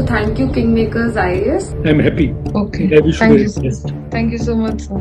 So thank you, KingMakers IAS. I'm happy. Okay. I wish you Thank very you. best. Thank you so much, sir.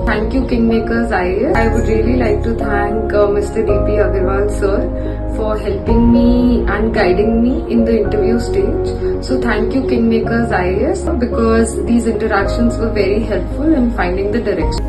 Thank you, KingMakers IAS. I would really like to thank Mr. D.P. Agarwal sir for helping me and guiding me in the interview stage. So thank you, KingMakers IAS, because these interactions were very helpful in finding the direction.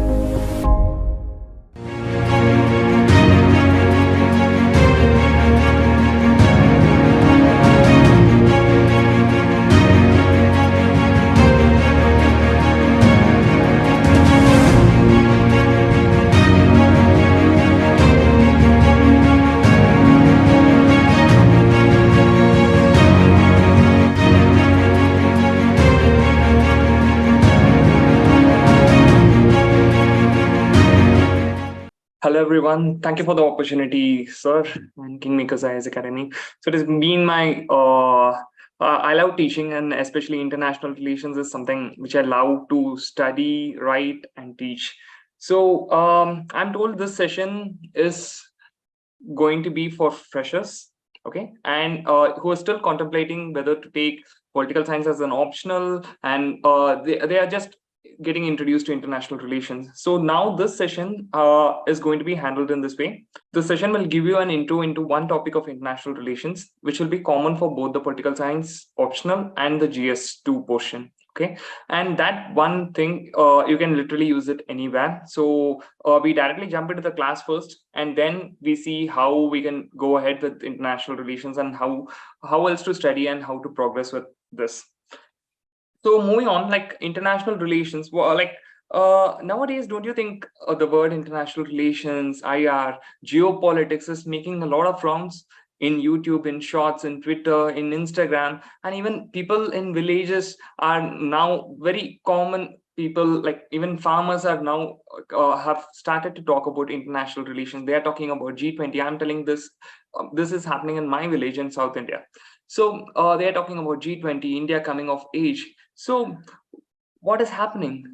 Hello everyone, thank you for the opportunity, sir, and KingMakers IAS Academy. So it has been my I love teaching, and especially international relations is something which I love to study, write, and teach. So I'm told this session is going to be for freshers, okay, and who are still contemplating whether to take political science as an optional, and they are just getting introduced to international relations. So now this session is going to be handled in this way. The session will give you an intro into one topic of international relations, which will be common for both the political science optional and the GS2 portion. Okay, and that one thing you can literally use it anywhere. So we directly jump into the class first, and then we see how we can go ahead with international relations and how else to study and how to progress with this. So moving on, like international relations, well, like nowadays, don't you think the word international relations, IR, geopolitics is making a lot of rounds in YouTube, in Shorts, in Twitter, in Instagram, and even people in villages are now very common. People like even farmers are now have started to talk about international relations. They are talking about G20. I'm telling this, this is happening in my village in South India. So they are talking about G20, India coming of age. So what is happening?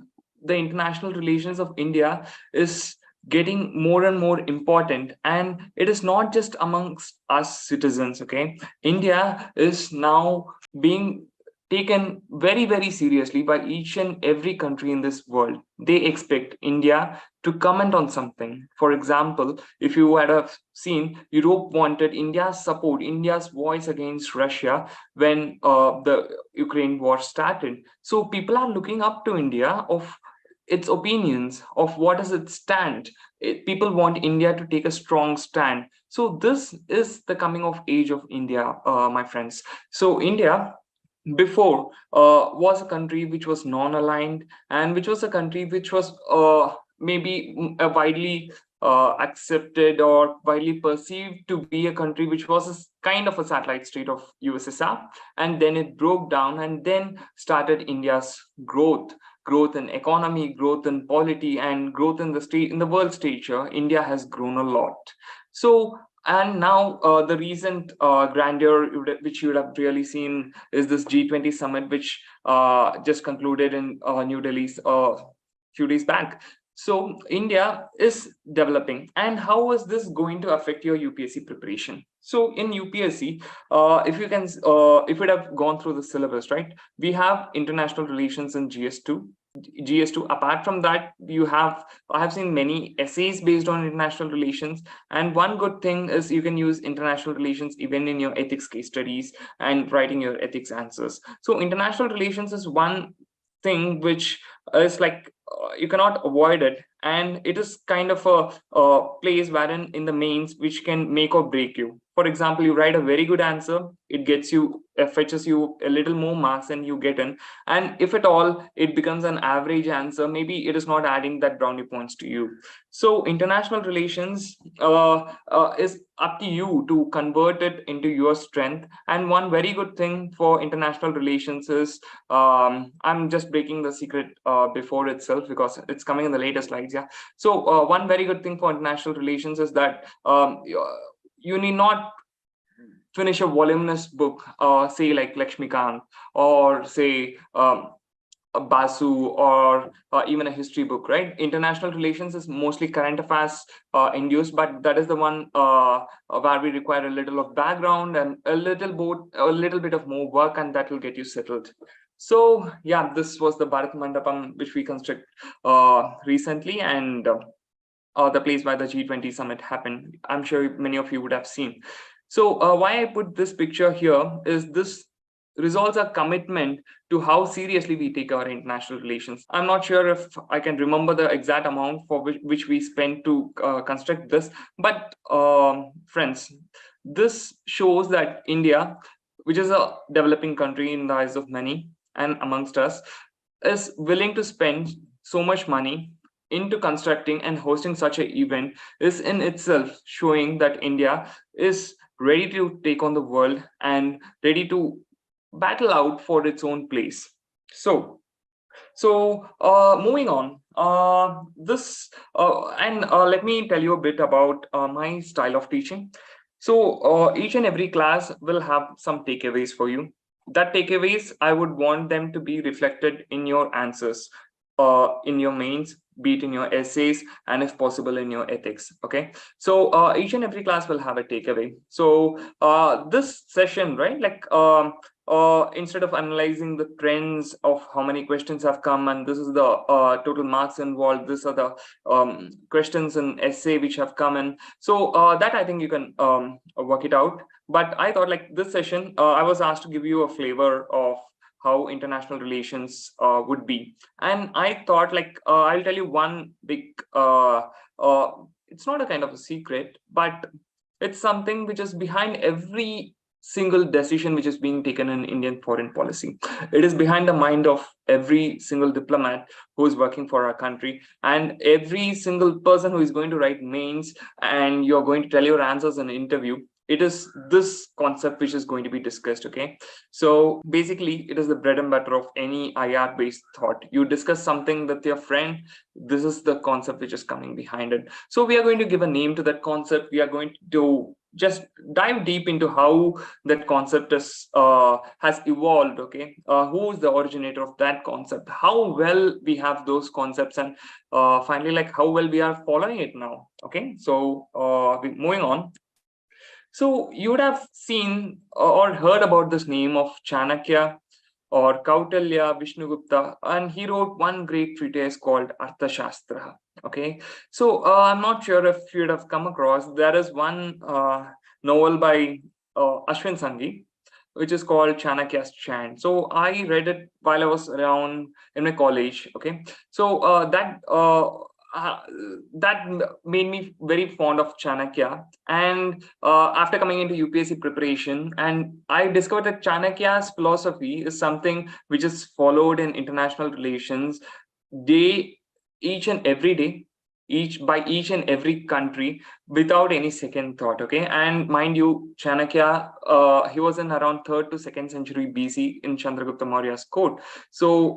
The international relations of India is getting more and more important, and it is not just amongst us citizens. Okay, India is now being taken very, very seriously by each and every country in this world. They expect India to comment on something. For example, if you had have seen, Europe wanted India's support, India's voice against Russia when the Ukraine war started. So people are looking up to India of its opinions, of what is its stand. People want India to take a strong stand. So this is the coming of age of India, my friends. So India before was a country which was non-aligned, and which was a country which was maybe widely accepted or widely perceived to be a country which was a kind of a satellite state of USSR, and then it broke down, and then started India's growth in economy, growth in polity, and growth in the state, in the world stature. India has grown a lot. So and now the recent grandeur which you would have really seen is this G20 summit, which just concluded in New Delhi a few days back. So India is developing, and how is this going to affect your UPSC preparation? So in UPSC, if you can, if you have gone through the syllabus, right? We have international relations in GS2. GS2. Apart from that, I have seen many essays based on international relations. And one good thing is you can use international relations even in your ethics case studies and writing your ethics answers. So international relations is one thing which is like you cannot avoid it, and it is kind of a place wherein in the mains which can make or break you. For example, you write a very good answer, it gets you, fetches you a little more marks and you get in. And if at all it becomes an average answer, maybe it is not adding that brownie points to you. So international relations is up to you to convert it into your strength. And one very good thing for international relations is, I'm just breaking the secret before itself because it's coming in the later slides. Yeah. So one very good thing for international relations is that you need not finish a voluminous book, say like Lakshmikant, or say a Basu, or even a history book, right? International relations is mostly current affairs induced, but that is the one where we require a little of background and a little bit of more work, and that will get you settled. So yeah, this was the Bharat Mandapam which we construct recently, and the place where the G20 summit happened. I'm sure many of you would have seen. So why I put this picture here is this resolves our commitment to how seriously we take our international relations. I'm not sure if I can remember the exact amount for which we spent to construct this, but friends, this shows that India, which is a developing country in the eyes of many and amongst us, is willing to spend so much money into constructing and hosting such an event, is in itself showing that India is ready to take on the world and ready to battle out for its own place. So moving on, this and let me tell you a bit about my style of teaching. So each and every class will have some takeaways for you. That takeaways, I would want them to be reflected in your answers, in your mains, be it in your essays, and if possible in your ethics. Okay, so each and every class will have a takeaway. So this session, right, like instead of analyzing the trends of how many questions have come and this is the total marks involved, these are the questions in essay which have come in, so that I think you can work it out. But I thought, like, this session, I was asked to give you a flavor of how international relations would be, and I thought, like, I'll tell you one big it's not a kind of a secret, but it's something which is behind every single decision which is being taken in Indian foreign policy. It is behind the mind of every single diplomat who is working for our country, and every single person who is going to write mains and you're going to tell your answers in an interview. It is this concept which is going to be discussed. Okay, so basically it is the bread and butter of any IR based thought. You discuss something with your friend, this is the concept which is coming behind it. So we are going to give a name to that concept. We are going to just dive deep into how that concept is has evolved. Okay, who is the originator of that concept, how well we have those concepts, and finally, like, how well we are following it now. Okay, so moving on. So you would have seen or heard about this name of Chanakya or Kautilya Vishnugupta, and he wrote one great treatise called Arthashastra. Okay, so I'm not sure if you'd have come across. There is one novel by Ashwin Sanghi, which is called Chanakya's Chant. So I read it while I was around in my college. Okay, so uh, that made me very fond of Chanakya. And after coming into UPSC preparation, and I discovered that Chanakya's philosophy is something which is followed in international relations day, each and every day, each and every country, without any second thought. Okay, and mind you, Chanakya, he was in around 3rd to 2nd century BC in Chandragupta Maurya's court. So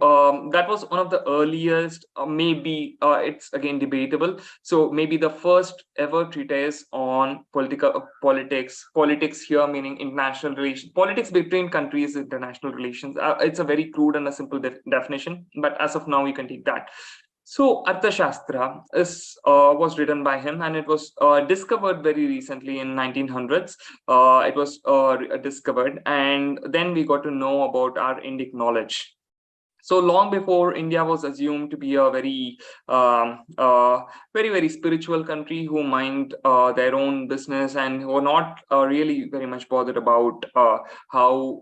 that was one of the earliest, maybe it's again debatable, so maybe the first ever treatise on politics here meaning international relations, politics between countries, international relations. It's a very crude and a simple definition, but as of now you can take that. So Arthashastra was written by him, and it was discovered very recently in 1900s. It was discovered, and then we got to know about our Indic knowledge. So long before, India was assumed to be a very spiritual country who mind their own business and who are not really very much bothered about how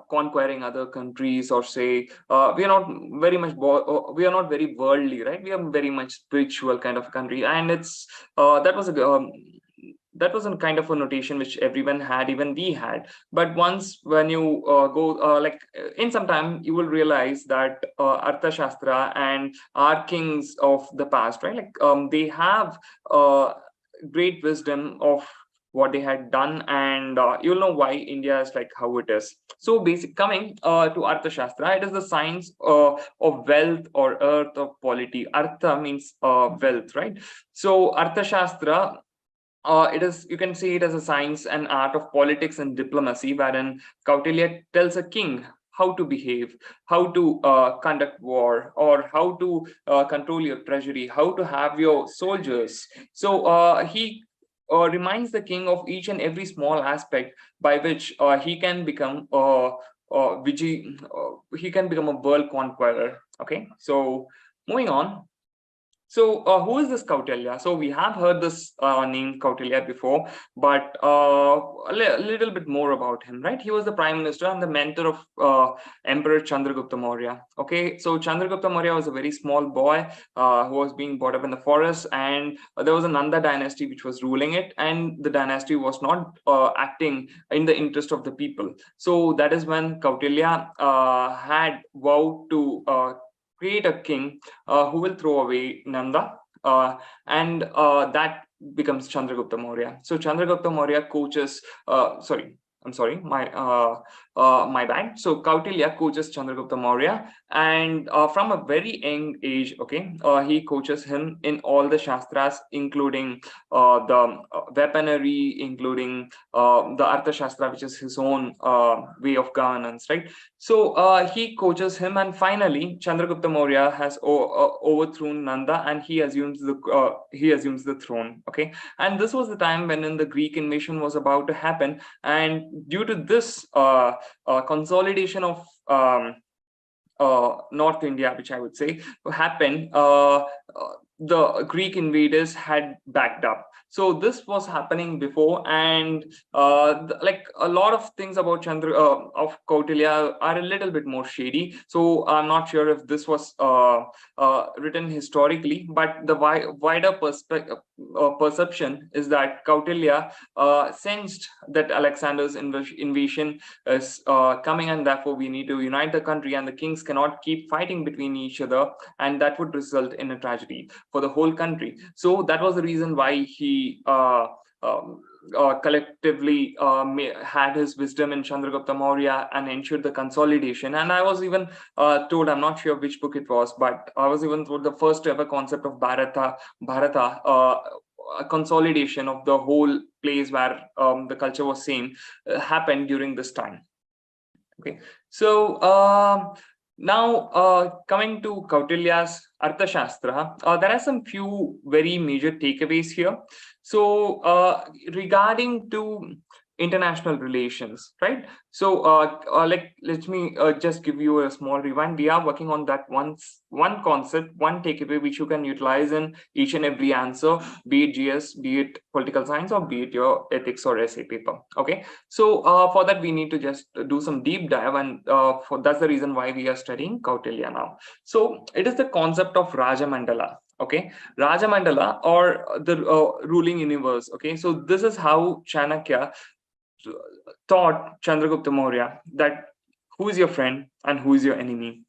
conquering other countries, or say we are not very much we are not very worldly, right? We are very much spiritual kind of country, and it's that was a kind of a notation which everyone had, even we had. But once when you go in some time, you will realize that Arthashastra and our kings of the past, right, like they have great wisdom of what they had done, and you'll know why India is like how it is. So basic coming to Arthashastra, it is the science of wealth or earth of polity. Artha means wealth, right? So Arthashastra you can say it as a science and art of politics and diplomacy, wherein Kautilya tells a king how to behave, how to conduct war, or how to control your treasury, how to have your soldiers. So he reminds the king of each and every small aspect by which he can become he can become a world conqueror. Okay, so moving on. So, who is this Kautilya? So, we have heard this name Kautilya before, but a little bit more about him, right? He was the prime minister and the mentor of Emperor Chandragupta Maurya. Okay, so Chandragupta Maurya was a very small boy who was being brought up in the forest, and there was a Nanda dynasty which was ruling it, and the dynasty was not acting in the interest of the people. So, that is when Kautilya had vowed to create a king who will throw away Nanda, and that becomes Chandragupta Maurya. So Chandragupta Maurya coaches. Sorry, I'm sorry, my bad. So Kautilya coaches Chandragupta Maurya, and from a very young age, okay, he coaches him in all the shastras, including the weaponry, including the Artha Shastra, which is his own way of governance, right? So he coaches him, and finally Chandragupta Maurya has overthrown Nanda, and he assumes the throne. Okay, and this was the time when the Greek invasion was about to happen, and due to this consolidation of North India, which I would say happened, the Greek invaders had backed up. So this was happening before, and like a lot of things about of Kautilya are a little bit more shady. So I'm not sure if this was written historically, but the wider perception is that Kautilya sensed that Alexander's invasion is coming, and therefore we need to unite the country, and the kings cannot keep fighting between each other, and that would result in a tragedy for the whole country. So that was the reason why he collectively had his wisdom in Chandragupta Maurya and ensured the consolidation. And I was even told, I'm not sure which book it was, but I was even told the first ever concept of Bharata, a consolidation of the whole place where the culture was same, happened during this time. Okay, so now coming to Kautilya's Arthashastra, there are some few very major takeaways here. So regarding to international relations, right? So let me just give you a small rewind. We are working on that one concept, one takeaway which you can utilize in each and every answer, be it GS, be it political science, or be it your ethics or essay paper. Okay, so for that we need to just do some deep dive, and that's the reason why we are studying Kautilya now. So it is the concept of Rajamandala. Okay, Rajamandala, or the ruling universe. Okay, so this is how Chanakya taught Chandragupta Maurya that who is your friend and who is your enemy.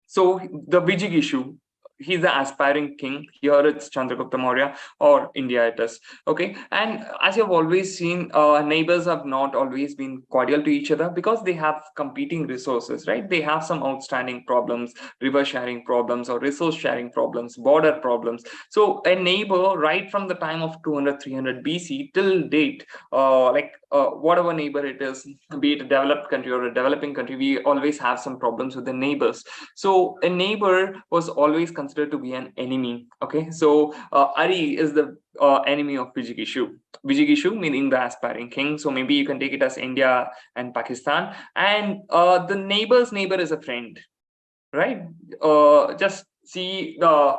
So the Vijig issue, he's the aspiring king. Here it's Chandragupta Maurya, or India it is. Okay, and as you've always seen, neighbors have not always been cordial to each other because they have competing resources, right? They have some outstanding problems, river sharing problems, or resource sharing problems, border problems. So a neighbor, right from the time of 200, 300 BC till date, whatever neighbor it is, be it a developed country or a developing country, we always have some problems with the neighbors. So a neighbor was always considered to be an enemy. Okay, so Ari is the enemy of Vijigishu. Vijigishu meaning the aspiring king. So maybe you can take it as India and Pakistan. And the neighbor's neighbor is a friend, right? Just see the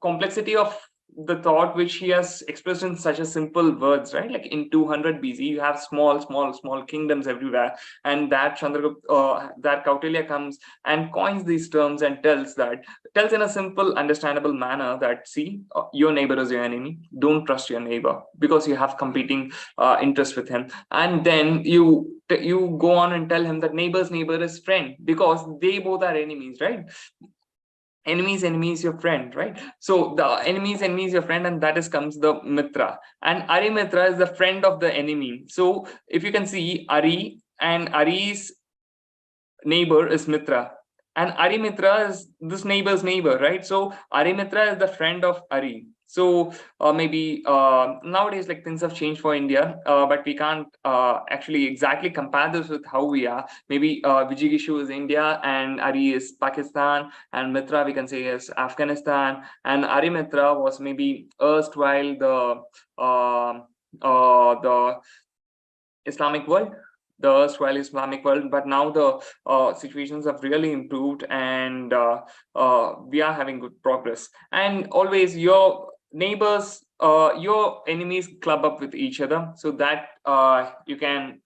complexity of the thought which he has expressed in such a simple words, right? Like in 200 BC, you have small kingdoms everywhere, and that that Kautilya comes and coins these terms and tells in a simple, understandable manner that see, your neighbor is your enemy. Don't trust your neighbor because you have competing interests with him, and then you go on and tell him that neighbor's neighbor is friend because they both are enemies, right? Enemy is your friend, right? So the enemy is your friend, and that is comes the Mitra, and Ari Mitra is the friend of the enemy. So if you can see, Ari and Ari's neighbor is Mitra, and Ari Mitra is this neighbor's neighbor, right? So Ari Mitra is the friend of Ari. So maybe nowadays, like, things have changed for India, but we can't actually exactly compare this with how we are. Maybe Vijigishu is India, and Ari is Pakistan, and Mitra we can say is Afghanistan, and Ari Mitra was maybe erstwhile the Islamic world, the erstwhile Islamic world, but now the situations have really improved, and we are having good progress. And always your neighbors, your enemies club up with each other, so that you can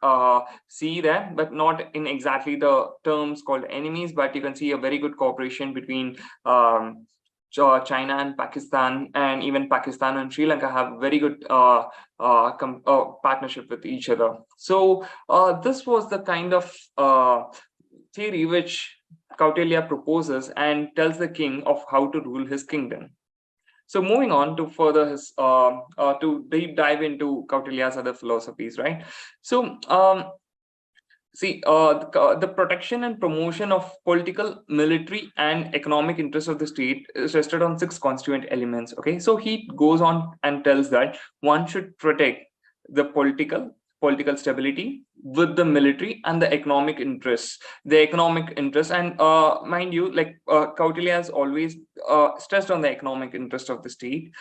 see that, but not in exactly the terms called enemies, but you can see a very good cooperation between China and Pakistan, and even Pakistan and Sri Lanka have very good partnership with each other. So this was the kind of theory which Kautilya proposes and tells the king of how to rule his kingdom. So moving on to further his to deep dive into Kautilya's other philosophies, right? So see, the protection and promotion of political, military, and economic interests of the state is rested on 6 constituent elements. Okay, so he goes on and tells that one should protect the political stability with the military and the economic interests. The economic interests, and mind you, like Kautilya has always stressed on the economic interest of the state,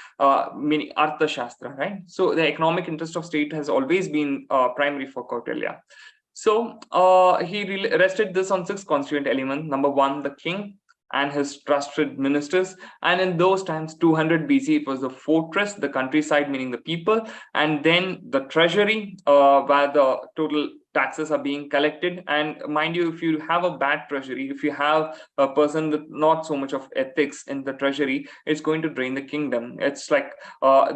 meaning Artha Shastra, right? So the economic interest of state has always been primary for Kautilya. So he rested this on 6 constituent elements. Number one, the king and his trusted ministers. And in those times, 200 BC, it was the fortress, the countryside, meaning the people, and then the treasury, where the total taxes are being collected. And mind you, if you have a bad treasury, if you have a person with not so much of ethics in the treasury, it's going to drain the kingdom. It's like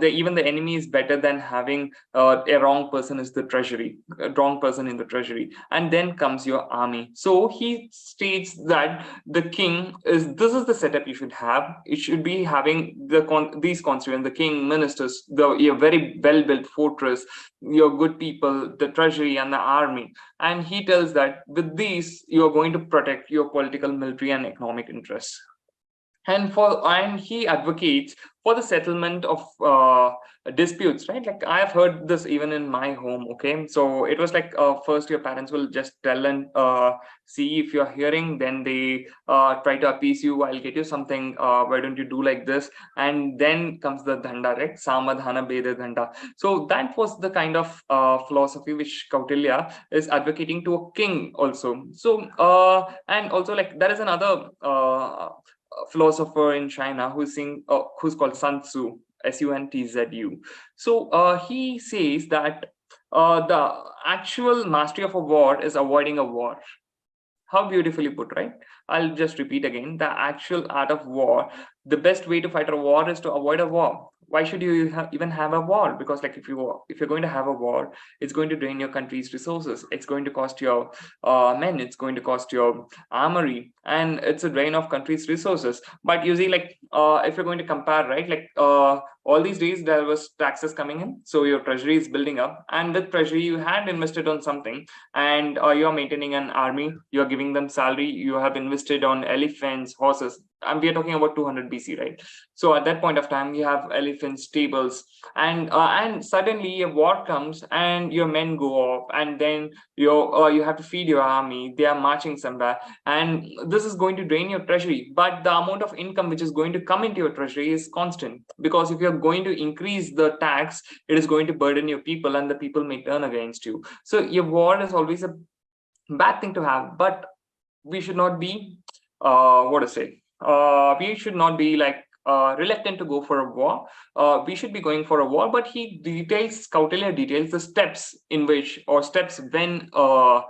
even the enemy is better than having a wrong person is the treasury, a wrong person in the treasury. And then comes your army. So he states that the king this is the setup you should have. It should be having these constituents, the king, ministers, your very well built fortress, your good people, the treasury, and the army. And he tells that with these you are going to protect your political, military, and economic interests. And he advocates for the settlement of disputes, right? Like, I have heard this even in my home. Okay, so it was like, first your parents will just tell and see if you're hearing, then they try to appease you, I'll get you something, why don't you do like this? And then comes the dhanda, right? Samadhana beda dhanda. So that was the kind of philosophy which Kautilya is advocating to a king also. So and also, like, there is another philosopher in China who's called Sun Tzu, Suntzu. So he says that the actual mastery of a war is avoiding a war. How beautifully put, right? I'll just repeat again. The actual art of war, the best way to fight a war is to avoid a war. Why should you even have a war? Because, like, if you're going to have a war, it's going to drain your country's resources. It's going to cost your men. It's going to cost your armory, and it's a drain of country's resources. But you see, like, if you're going to compare, right, like, all these days there was taxes coming in, so your treasury is building up, and with treasury you had invested on something, and you're maintaining an army, you're giving them salary, you have invested on elephants, horses, and we are talking about 200 BC, right? So at that point of time, you have elephants, stables, and suddenly a war comes, and your men go off, and then you have to feed your army. They are marching somewhere, and this is going to drain your treasury. But the amount of income which is going to come into your treasury is constant, because if you're going to increase the tax, it is going to burden your people, and the people may turn against you. So your war is always a bad thing to have, but we should not be we should not be like reluctant to go for a war. We should be going for a war, but Kautilya details the steps in which, or steps when a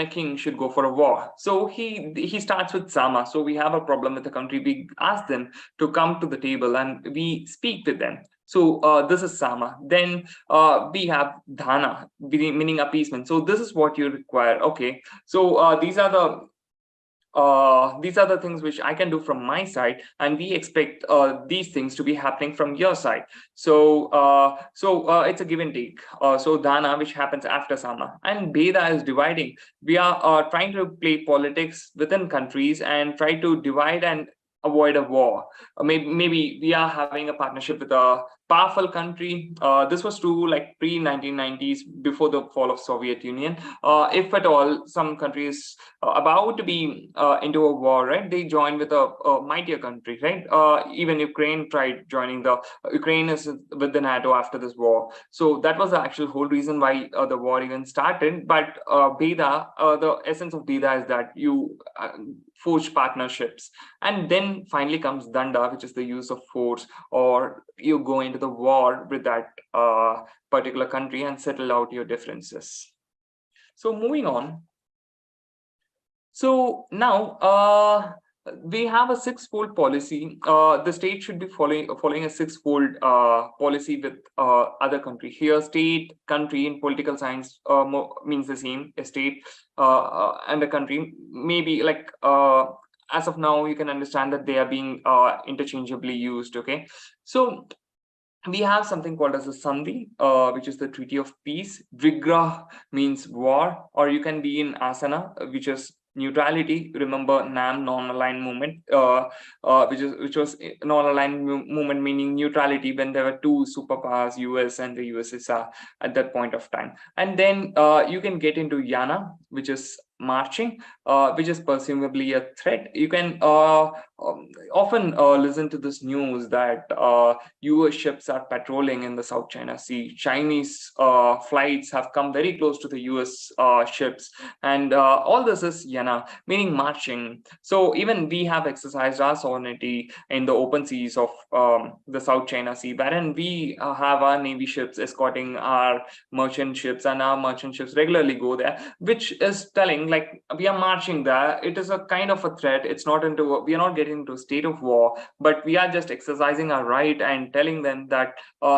king should go for a war. So he starts with Sama. So we have a problem with the country, we ask them to come to the table and we speak with them. So this is Sama. Then we have Dhana, meaning appeasement. So this is what you require. Okay, so these are the things which I can do from my side, and we expect these things to be happening from your side. So it's a give and take. So Dana, which happens after Sama, and Beda is dividing. We are trying to play politics within countries and try to divide and avoid a war. Maybe we are having a partnership with a powerful country. This was true like pre-1990s, before the fall of Soviet Union. If at all some countries about to be into a war, right, they join with a mightier country, right? Even Ukraine tried joining Ukraine is with the NATO after this war. So that was the actual whole reason why the war even started. But Beda, the essence of Beda is that you forge partnerships, and then finally comes Danda, which is the use of force, or you go into the war with that particular country and settle out your differences. So moving on. So now we have a six-fold policy. The state should be following a six-fold policy with other country. Here, state, country in political science means the same. A state and a country, maybe like as of now, you can understand that they are being interchangeably used. Okay, so we have something called as a Sandhi, which is the Treaty of Peace. Vigrah means war, or you can be in Asana, which is neutrality. Remember NAM, non-aligned movement, which was non-aligned movement, meaning neutrality when there were two superpowers, US and the USSR at that point of time. And then you can get into Yana, which is marching, which is presumably a threat. You can often listen to this news that US ships are patrolling in the South China Sea. Chinese flights have come very close to the US ships, and all this is Yana, meaning marching. So even we have exercised our sovereignty in the open seas of the South China Sea, wherein we have our Navy ships escorting our merchant ships, and our merchant ships regularly go there, which is telling like we are marching there. It is a kind of a threat. It's not into, we are not getting into a state of war, but we are just exercising our right and telling them that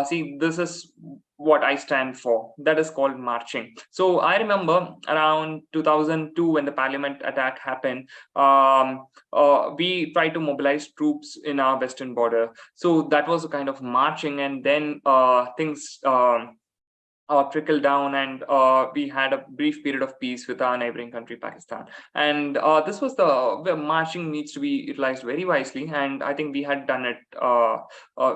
see, this is what I stand for. That is called marching. So I remember around 2002 when the parliament attack happened, we tried to mobilize troops in our western border. So that was a kind of marching, and then things trickle down, and we had a brief period of peace with our neighboring country, Pakistan. And this was the marching needs to be utilized very wisely, and I think we had done it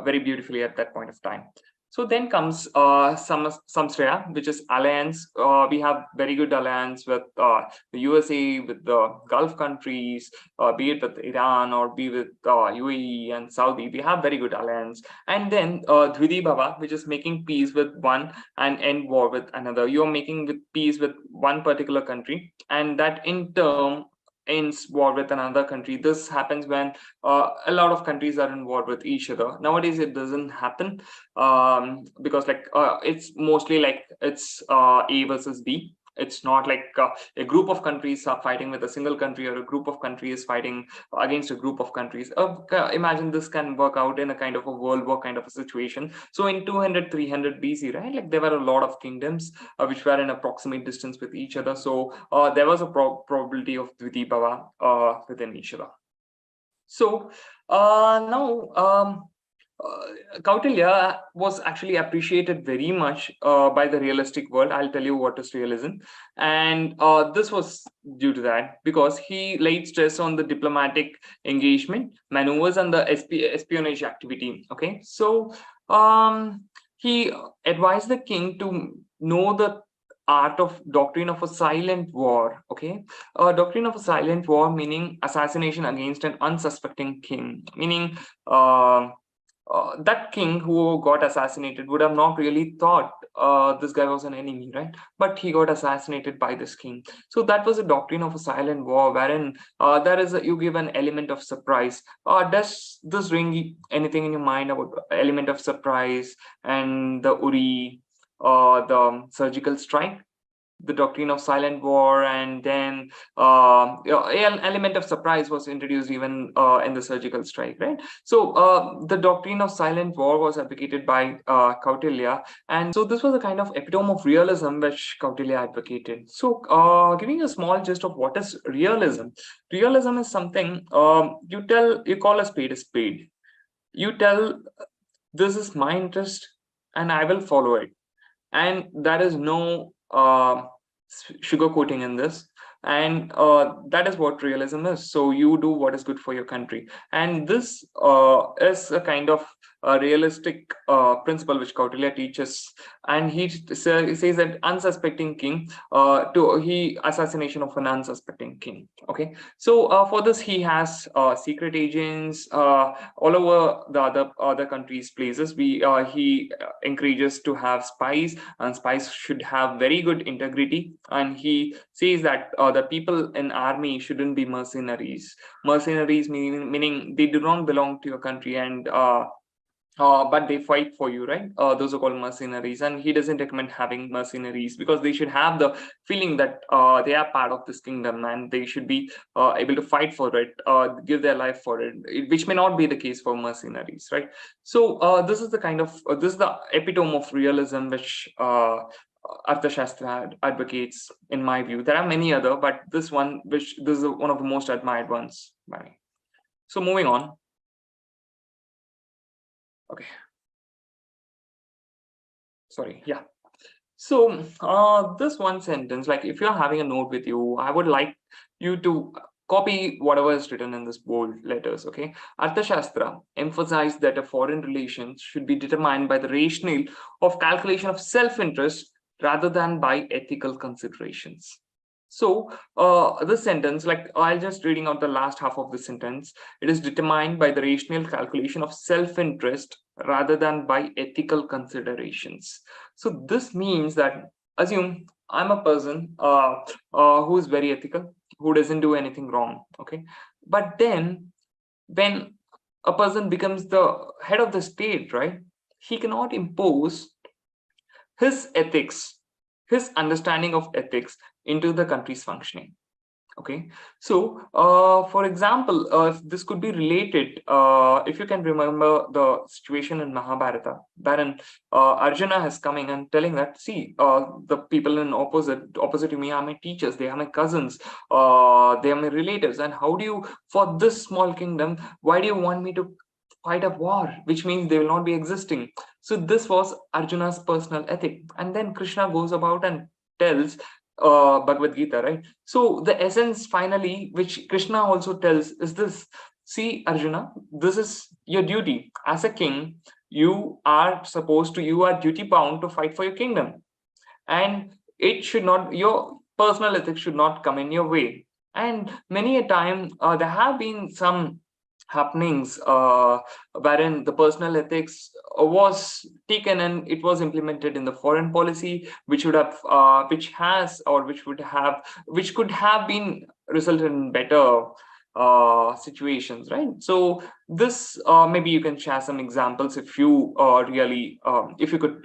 very beautifully at that point of time. So then comes Samsraya, which is alliance. We have very good alliance with the USA, with the Gulf countries, be it with Iran or be with UAE and Saudi. We have very good alliance. And then Dvidi Bhava, which is making peace with one and end war with another. You're making with peace with one particular country, and that in turn ends war with another country. This happens when a lot of countries are in war with each other. Nowadays it doesn't happen because like it's mostly like it's A versus B. It's not like a group of countries are fighting with a single country, or a group of countries fighting against a group of countries. Imagine this can work out in a kind of a world war kind of a situation. So in 200 300 BC, right, like there were a lot of kingdoms which were in approximate distance with each other. So there was a probability of Dviti Bhava within each other. So now Kautilya was actually appreciated very much by the realistic world. I'll tell you what is realism. And this was due to that, because he laid stress on the diplomatic engagement, maneuvers, and the espionage activity. Okay, so he advised the king to know the art of doctrine of a silent war. Okay, doctrine of a silent war meaning assassination against an unsuspecting king, meaning that king who got assassinated would have not really thought this guy was an enemy, right? But he got assassinated by this king. So that was a doctrine of a silent war, wherein there is you give an element of surprise. Does this ring anything in your mind about element of surprise and the Uri, the surgical strike? The doctrine of silent war, and then an element of surprise was introduced even in the surgical strike, right? So the doctrine of silent war was advocated by Kautilya, and so this was a kind of epitome of realism which Kautilya advocated. So giving a small gist of what is realism. Realism is something you call a spade a spade. You tell this is my interest and I will follow it, and there is no sugarcoating in this. and that is what realism is. So you do what is good for your country, and this is a kind of a realistic principle which Kautilya teaches, and he says that unsuspecting king to he assassination of an unsuspecting king. Okay, so for this he has secret agents all over the other countries places. He encourages to have spies, and spies should have very good integrity, and he says that the people in army shouldn't be mercenaries meaning they do not belong to your country, and but they fight for you, right? Those are called mercenaries, and he doesn't recommend having mercenaries because they should have the feeling that they are part of this kingdom and they should be able to fight for it, give their life for it, which may not be the case for mercenaries, right? So this is the kind of this is the epitome of realism which Arthashastra advocates, in my view. There are many other, but this is one of the most admired ones by me. So moving on. Okay. Sorry. Yeah. So this one sentence, like if you're having a note with you, I would like you to copy whatever is written in this bold letters. Okay. Arthashastra emphasized that a foreign relations should be determined by the rationale of calculation of self-interest rather than by ethical considerations. So this sentence, like I'll just reading out the last half of the sentence. It is determined by the rational calculation of self-interest rather than by ethical considerations. So this means that, assume I'm a person who is very ethical, who doesn't do anything wrong. Okay, but then when a person becomes the head of the state, right, he cannot impose his ethics, his understanding of ethics into the country's functioning. Okay, so for example, this could be related, if you can remember the situation in Mahabharata, wherein Arjuna is coming and telling that, see, the people in opposite to me are my teachers, they are my cousins, they are my relatives, and how do you, for this small kingdom, why do you want me to fight a war, which means they will not be existing? So this was Arjuna's personal ethic, and then Krishna goes about and tells Bhagavad Gita, right? So the essence finally, which Krishna also tells, is this: see, Arjuna, this is your duty as a king. You are duty bound to fight for your kingdom, and it should not, your personal ethics should not come in your way. And many a time there have been some happenings wherein the personal ethics was taken and it was implemented in the foreign policy, which would have which could have been resulted in better situations, right? So this maybe you can share some examples if you really if you could